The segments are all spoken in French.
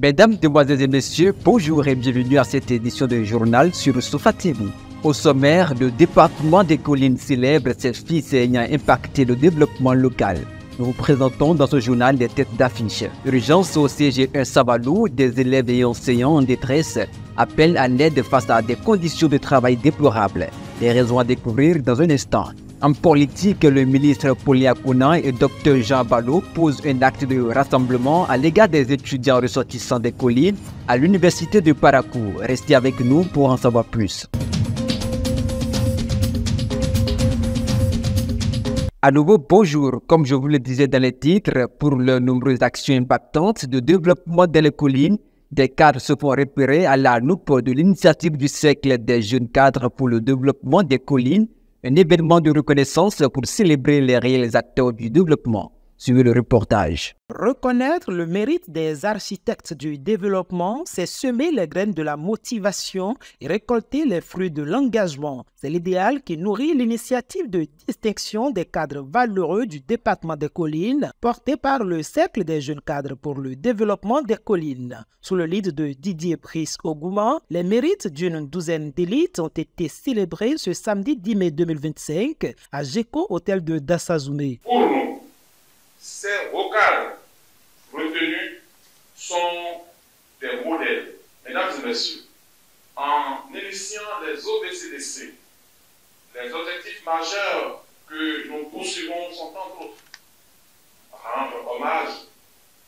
Mesdames, Demoiselles et Messieurs, bonjour et bienvenue à cette édition de journal sur Sofa TV. Au sommaire, le département des collines célèbre ses fils ayant impacté le développement local. Nous vous présentons dans ce journal des têtes d'affiche. Urgence au CG1 Savalou, des élèves et enseignants en détresse appellent à l'aide face à des conditions de travail déplorables. Les raisons à découvrir dans un instant. En politique, le ministre Pauline Akounan et Dr Jean Ballot posent un acte de rassemblement à l'égard des étudiants ressortissants des collines à l'université de Parakou. Restez avec nous pour en savoir plus. À nouveau, bonjour. Comme je vous le disais dans les titres, pour les nombreuses actions impactantes de développement dans les collines, des cadres se font repérer à la loupe de l'initiative du siècle des jeunes cadres pour le développement des collines, un événement de reconnaissance pour célébrer les réels acteurs du développement. Suivez le reportage. Reconnaître le mérite des architectes du développement, c'est semer les graines de la motivation et récolter les fruits de l'engagement. C'est l'idéal qui nourrit l'initiative de distinction des cadres valeureux du département des collines, portée par le Cercle des jeunes cadres pour le développement des collines. Sous le lead de Didier Brice Ogouman, les mérites d'une douzaine d'élites ont été célébrés ce samedi 10 mai 2025 à Géco, hôtel de Dassazoumé. Pour nous, ces hauts cadres retenus sont des modèles. Mesdames et messieurs, en initiant les OBCDC, les objectifs majeurs que nous poursuivons sont entre autres rendre hommage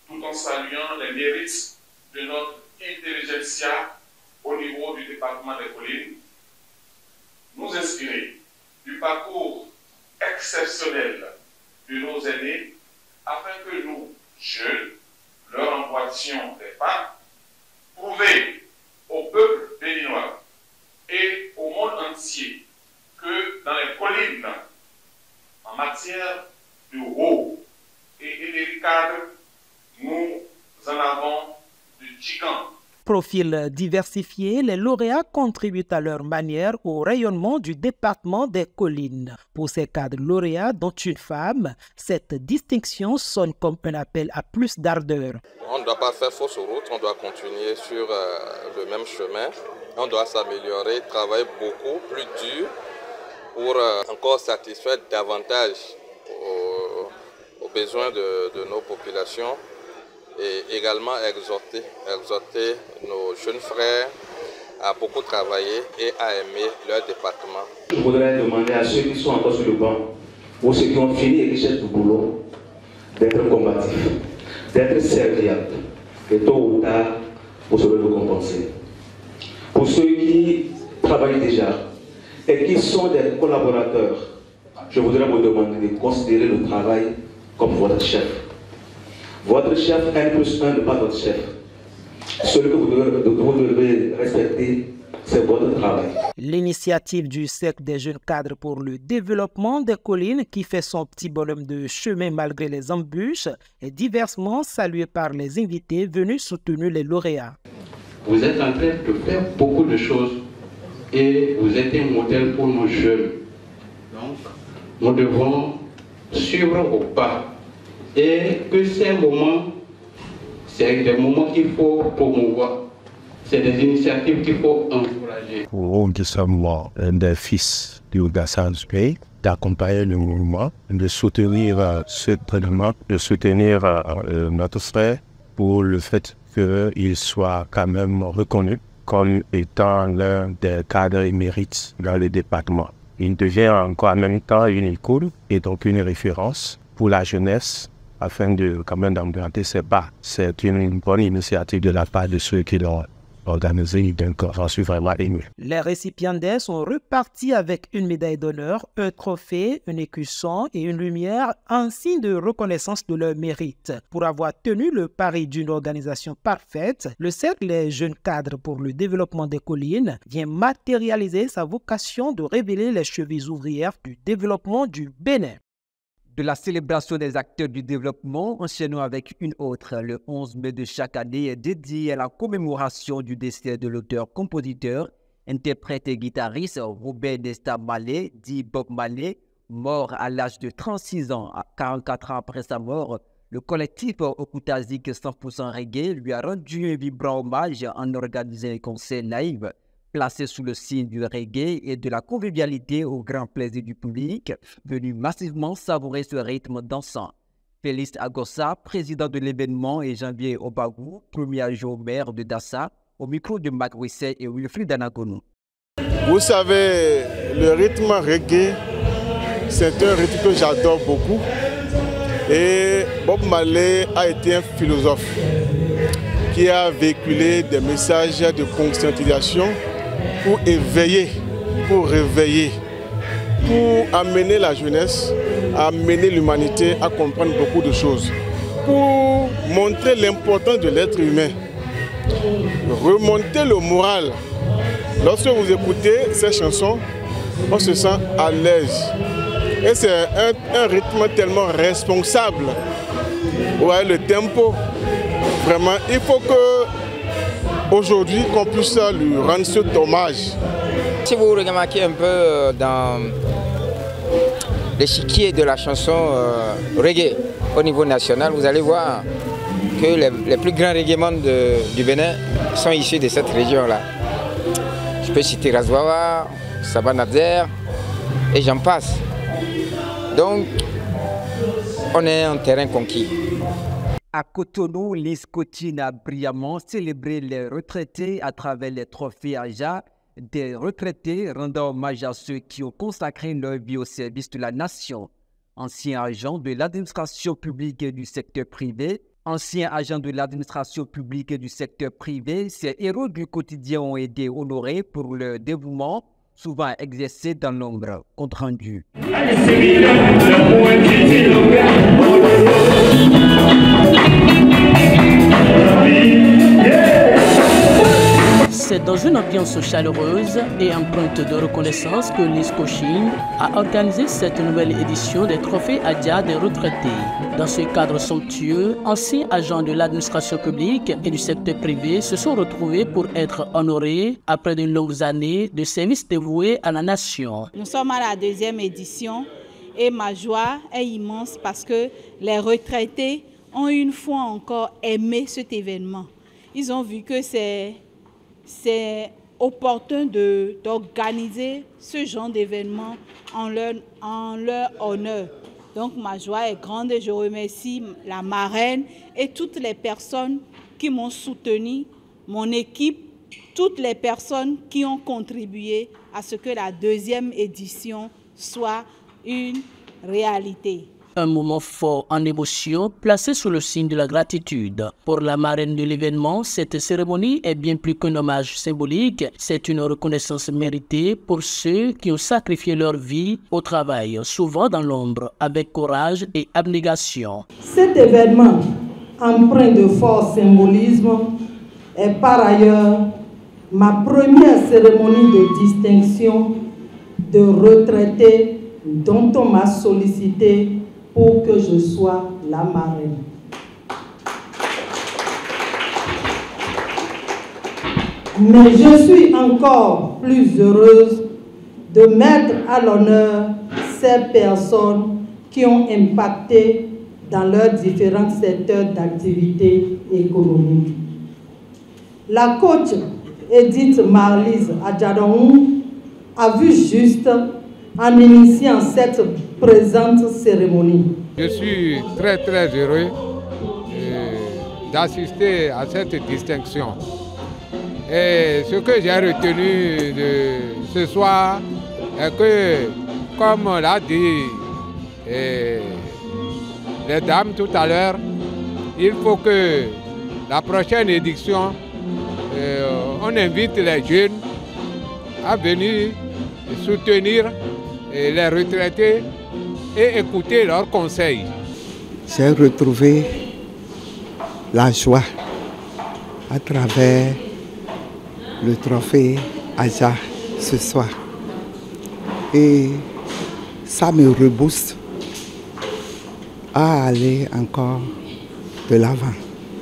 tout en saluant les mérites de notre intelligentsia au niveau du département des collines, nous inspirer du parcours exceptionnel de nos aînés afin que nous, jeunes, leur envoyions des pas, prouver au peuple béninois et au monde entier que dans les collines, en matière de haut et de cadre, nous en avons de gigants. Profil diversifié, les lauréats contribuent à leur manière au rayonnement du département des collines. Pour ces cadres lauréats, dont une femme, cette distinction sonne comme un appel à plus d'ardeur. On ne doit pas faire fausse route, on doit continuer sur le même chemin. On doit s'améliorer, travailler beaucoup plus dur pour encore satisfaire davantage aux besoins de nos populations. Et également exhorter nos jeunes frères à beaucoup travailler et à aimer leur département. Je voudrais demander à ceux qui sont encore sur le banc ou ceux qui ont fini et qui cherchent du boulot d'être combatifs, d'être serviables et tôt ou tard vous saurez le compenser. Pour ceux qui travaillent déjà et qui sont des collaborateurs, je voudrais vous demander de considérer le travail comme votre chef. Votre chef N+1 n'est pas votre chef. Celui que vous devez respecter, c'est votre travail. L'initiative du Cercle des jeunes cadres pour le développement des collines, qui fait son petit bonhomme de chemin malgré les embûches, est diversement saluée par les invités venus soutenir les lauréats. Vous êtes en train de faire beaucoup de choses et vous êtes un modèle pour nos jeunes. Donc, nous devons suivre au pas. Et que ces moments, c'est des moments qu'il faut promouvoir. C'est des initiatives qu'il faut encourager. Pour nous sommes des fils du Dassazoumé, d'accompagner le mouvement, de soutenir ce pleinement, de soutenir notre frère pour le fait qu'il soit quand même reconnu comme étant l'un des cadres émérites dans le département. Il devient encore en même temps une école et donc une référence pour la jeunesse, afin de quand même d'emprunter ses pas. C'est une bonne initiative de la part de ceux qui l'ont organisé, donc j'en suis vraiment ému. Les récipiendaires sont repartis avec une médaille d'honneur, un trophée, un écusson et une lumière en signe de reconnaissance de leur mérite. Pour avoir tenu le pari d'une organisation parfaite, le Cercle des jeunes cadres pour le développement des collines vient matérialiser sa vocation de révéler les chevilles ouvrières du développement du Bénin. De la célébration des acteurs du développement, enchaînons avec une autre. Le 11 mai de chaque année est dédié à la commémoration du décès de l'auteur-compositeur, interprète et guitariste Robert Nesta Marley, dit Bob Marley, mort à l'âge de 36 ans. 44 ans après sa mort, Le collectif Okutazik 100% Reggae lui a rendu un vibrant hommage en organisant un concert live placé sous le signe du reggae et de la convivialité au grand plaisir du public, venu massivement savourer ce rythme dansant. Félix Agossa, président de l'événement, et Janvier Obagou, premier adjoint au maire de Dassa, au micro de Mac Wissé et Wilfried Anagonou. Vous savez, le rythme reggae, c'est un rythme que j'adore beaucoup. Et Bob Marley a été un philosophe qui a véhiculé des messages de conscientisation pour éveiller, pour réveiller, pour amener la jeunesse, amener l'humanité à comprendre beaucoup de choses, pour montrer l'importance de l'être humain, remonter le moral. Lorsque vous écoutez ces chansons, on se sent à l'aise. Et c'est un rythme tellement responsable. Vous voyez le tempo, vraiment, il faut que aujourd'hui qu'on puisse lui rendre cet hommage. Si vous remarquez un peu dans l'échiquier de la chanson reggae au niveau national, vous allez voir que les plus grands reggaeman du Bénin sont issus de cette région-là. Je peux citer Razwawa, Sabanazer et j'en passe. Donc, on est en terrain conquis. À Cotonou, Lise Cotine a brillamment célébré les retraités à travers les trophées Aja, des retraités rendant hommage à ceux qui ont consacré leur vie au service de la nation. Anciens agents de l'administration publique et du secteur privé, ces héros du quotidien ont été honorés pour leur dévouement, souvent exercé dans l'ombre. Compte rendu. C'est dans une ambiance chaleureuse et empreinte de reconnaissance que Lise Cotine a organisé cette nouvelle édition des trophées Adja des retraités. Dans ce cadre somptueux, anciens agents de l'administration publique et du secteur privé se sont retrouvés pour être honorés après de longues années de services dévoués à la nation. Nous sommes à la deuxième édition et ma joie est immense parce que les retraités ont une fois encore aimé cet événement. Ils ont vu que c'est opportun d'organiser ce genre d'événement en leur honneur. Donc ma joie est grande et je remercie la marraine et toutes les personnes qui m'ont soutenu, mon équipe, toutes les personnes qui ont contribué à ce que la deuxième édition soit une réalité. Un moment fort en émotion placé sous le signe de la gratitude. Pour la marraine de l'événement, cette cérémonie est bien plus qu'un hommage symbolique. C'est une reconnaissance méritée pour ceux qui ont sacrifié leur vie au travail, souvent dans l'ombre, avec courage et abnégation. Cet événement, empreint de fort symbolisme, est par ailleurs ma première cérémonie de distinction de retraité dont on m'a sollicité pour que je sois la marraine. Mais je suis encore plus heureuse de mettre à l'honneur ces personnes qui ont impacté dans leurs différents secteurs d'activité économique. La coach Edith Marlise Adjadong a vu juste en initiant cette présente cérémonie. Je suis très heureux d'assister à cette distinction. Et ce que j'ai retenu de ce soir est que, comme l'a dit les dames tout à l'heure, il faut que la prochaine édition, on invite les jeunes à venir soutenir les retraités et écouter leurs conseils. J'ai retrouvé la joie à travers le trophée Adja ce soir. Et ça me rebooste à aller encore de l'avant.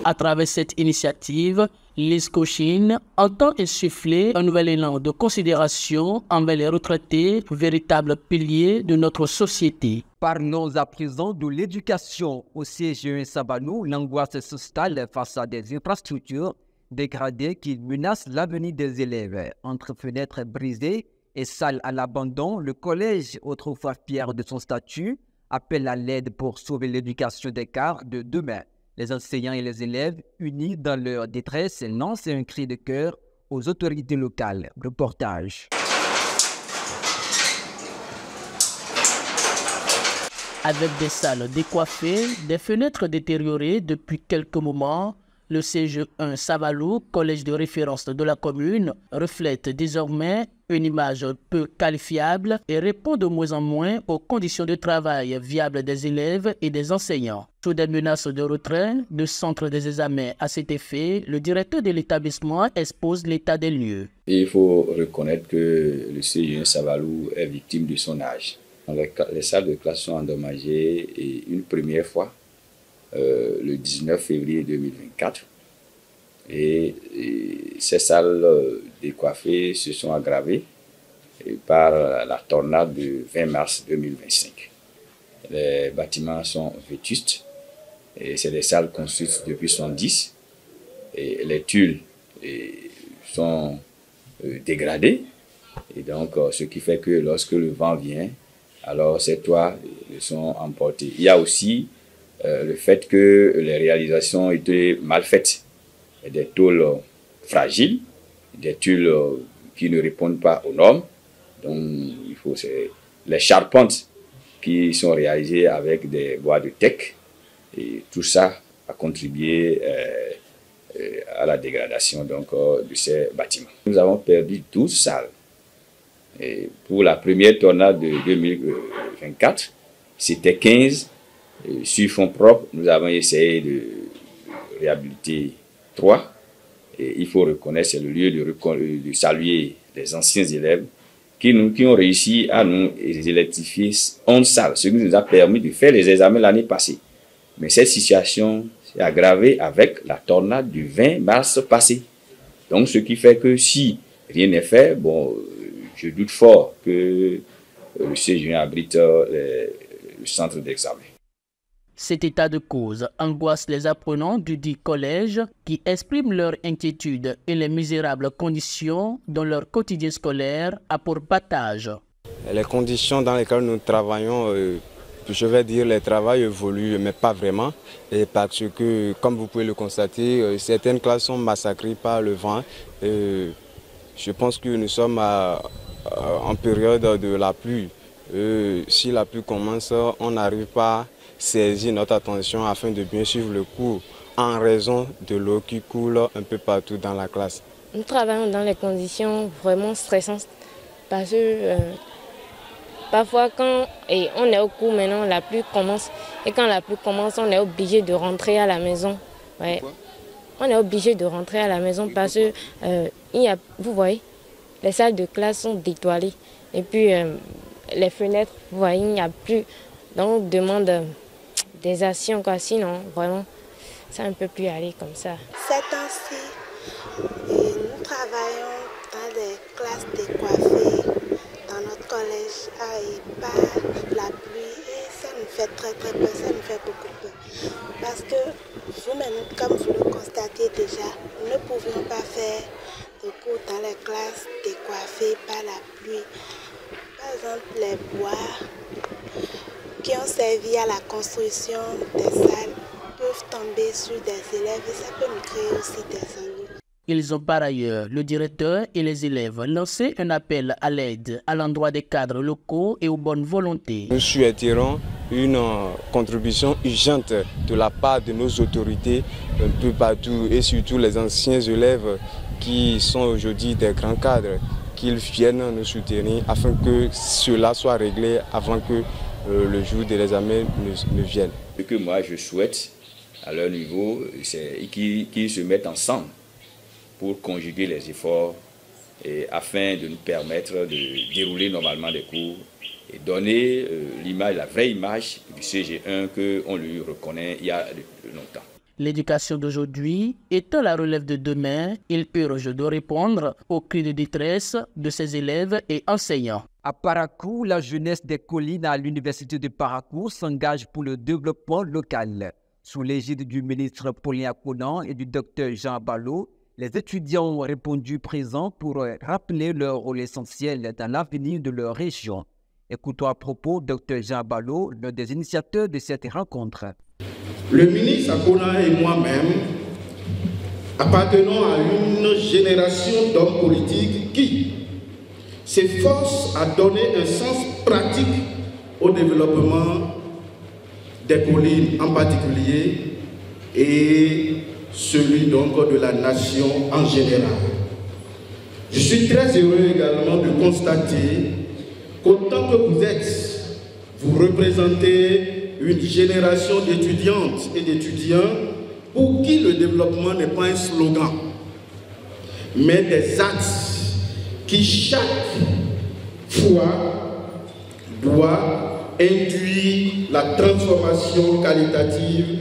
À travers cette initiative, L'ISCOCHIN entend insuffler un nouvel élan de considération envers les retraités, véritables piliers de notre société. Parlons à présent de l'éducation. Au CGE Sabanou, l'angoisse s'installe face à des infrastructures dégradées qui menacent l'avenir des élèves. Entre fenêtres brisées et salles à l'abandon, le collège, autrefois fier de son statut, appelle à l'aide pour sauver l'éducation des quarts de demain. Les enseignants et les élèves, unis dans leur détresse, lancent un cri de cœur aux autorités locales. Reportage. Avec des salles décoiffées, des fenêtres détériorées depuis quelques moments, le CGE1 Sabalou, collège de référence de la commune, reflète désormais une image peu qualifiable et répond de moins en moins aux conditions de travail viables des élèves et des enseignants. Sous des menaces de retrait, de centre des examens à cet effet, le directeur de l'établissement expose l'état des lieux. Il faut reconnaître que le CGE1 Sabalou est victime de son âge. Les salles de classe sont endommagées et une première fois, le 19 février 2024. Et ces salles décoiffées se sont aggravées par la tornade du 20 mars 2025. Les bâtiments sont vétustes et c'est des salles construites depuis 1970 et les tuiles sont dégradées. Et donc, ce qui fait que lorsque le vent vient, alors ces toits sont emportés. Il y a aussi le fait que les réalisations étaient mal faites. Des tôles fragiles, des tuiles qui ne répondent pas aux normes. Donc, il faut les charpentes qui sont réalisées avec des bois de teck. Et tout ça a contribué à la dégradation donc, de ces bâtiments. Nous avons perdu 12 salles. Et pour la première tornade de 2024, c'était 15. Sur fonds propres, nous avons essayé de réhabiliter 3. Et il faut reconnaître, c'est le lieu de saluer les anciens élèves qui ont réussi à nous électrifier 11 salles, ce qui nous a permis de faire les examens l'année passée. Mais cette situation s'est aggravée avec la tornade du 20 mars passé. Donc, ce qui fait que si rien n'est fait, bon, je doute fort que le CGE abrite le centre d'examen. Cet état de cause angoisse les apprenants du dit collège qui expriment leur inquiétude et les misérables conditions dont leur quotidien scolaire a pour battage. Les conditions dans lesquelles nous travaillons, je vais dire, les travaux évoluent, mais pas vraiment. Et parce que, comme vous pouvez le constater, certaines classes sont massacrées par le vent. Je pense que nous sommes en période de la pluie. Si la pluie commence, on n'arrive pas à saisir notre attention afin de bien suivre le cours en raison de l'eau qui coule un peu partout dans la classe. Nous travaillons dans les conditions vraiment stressantes parce que parfois quand on est au cours maintenant, la pluie commence et quand la pluie commence, on est obligé de rentrer à la maison. Ouais. On est obligé de rentrer à la maison parce que vous voyez, les salles de classe sont détoilées et puis les fenêtres, vous voyez, il n'y a plus. Donc on demande des actions, quoi. Sinon, vraiment, ça ne peut plus aller comme ça. Ces temps-ci, nous travaillons dans des classes décoiffées dans notre collège par la pluie et ça nous fait très peur, ça nous fait beaucoup peur. Parce que vous-même, comme vous le constatez déjà, nous ne pouvions pas faire de cours dans les classes décoiffées par la pluie. Par exemple, les bois qui ont servi à la construction des salles peuvent tomber sur des élèves et ça peut nous créer aussi des ennuis. Ils ont par ailleurs, le directeur et les élèves, lancé un appel à l'aide à l'endroit des cadres locaux et aux bonnes volontés. Nous souhaiтерons une contribution urgente de la part de nos autorités un peu partout et surtout les anciens élèves qui sont aujourd'hui des grands cadres, qu'ils viennent nous soutenir afin que cela soit réglé avant que le jour de l'examen ne vienne. Ce que moi je souhaite à leur niveau, c'est qu'ils se mettent ensemble pour conjuguer les efforts afin de nous permettre de dérouler normalement les cours et donner l'image, la vraie image du CG1 qu'on lui reconnaît il y a longtemps. L'éducation d'aujourd'hui étant la relève de demain, il urge de répondre aux cris de détresse de ses élèves et enseignants. À Parakou, la jeunesse des collines à l'université de Parakou s'engage pour le développement local. Sous l'égide du ministre Paulin Akonan et du docteur Jean Ballot, les étudiants ont répondu présents pour rappeler leur rôle essentiel dans l'avenir de leur région. Écoutons à propos Dr Jean Ballot, l'un des initiateurs de cette rencontre. Le ministre Akonan et moi-même appartenons à une génération d'hommes politiques qui s'efforcent à donner un sens pratique au développement des collines en particulier et celui donc de la nation en général. Je suis très heureux également de constater qu'autant que vous êtes, vous représentez une génération d'étudiantes et d'étudiants pour qui le développement n'est pas un slogan, mais des axes qui chaque fois doivent induire la transformation qualitative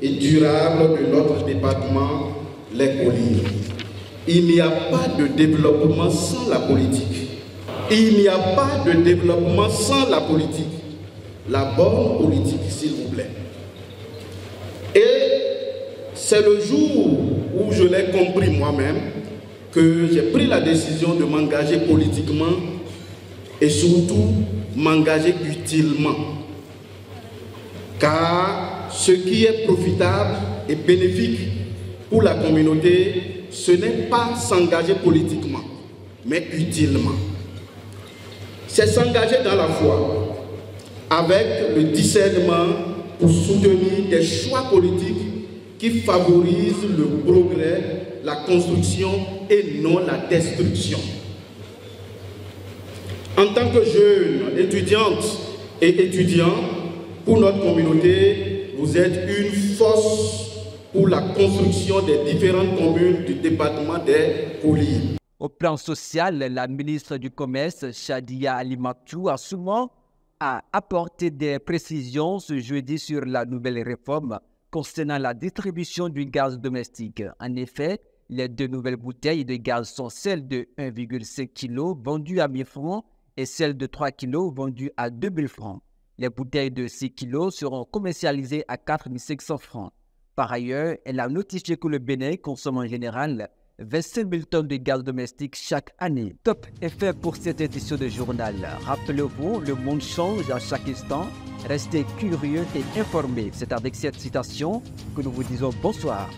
et durable de notre département, les collines. Il n'y a pas de développement sans la politique. Il n'y a pas de développement sans la politique. La bonne politique, s'il vous plaît. Et c'est le jour où je l'ai compris moi-même que j'ai pris la décision de m'engager politiquement et surtout m'engager utilement. Car ce qui est profitable et bénéfique pour la communauté, ce n'est pas s'engager politiquement, mais utilement. C'est s'engager dans la foi, avec le discernement pour soutenir des choix politiques qui favorisent le progrès, la construction et non la destruction. En tant que jeunes, étudiantes et étudiants, pour notre communauté, vous êtes une force pour la construction des différentes communes du département des collines. Au plan social, la ministre du Commerce, Shadia Ali-Maktoum, a souvent apporté des précisions ce jeudi sur la nouvelle réforme concernant la distribution du gaz domestique. En effet, les deux nouvelles bouteilles de gaz sont celles de 1,5 kg vendues à 1 000 francs et celles de 3 kg vendues à 2 000 francs. Les bouteilles de 6 kg seront commercialisées à 4 500 francs. Par ailleurs, elle a notifié que le Bénin consomme en général 25 000 tonnes de gaz domestique chaque année. Top est fait pour cette édition de journal. Rappelez-vous, le monde change à chaque instant. Restez curieux et informés. C'est avec cette citation que nous vous disons bonsoir.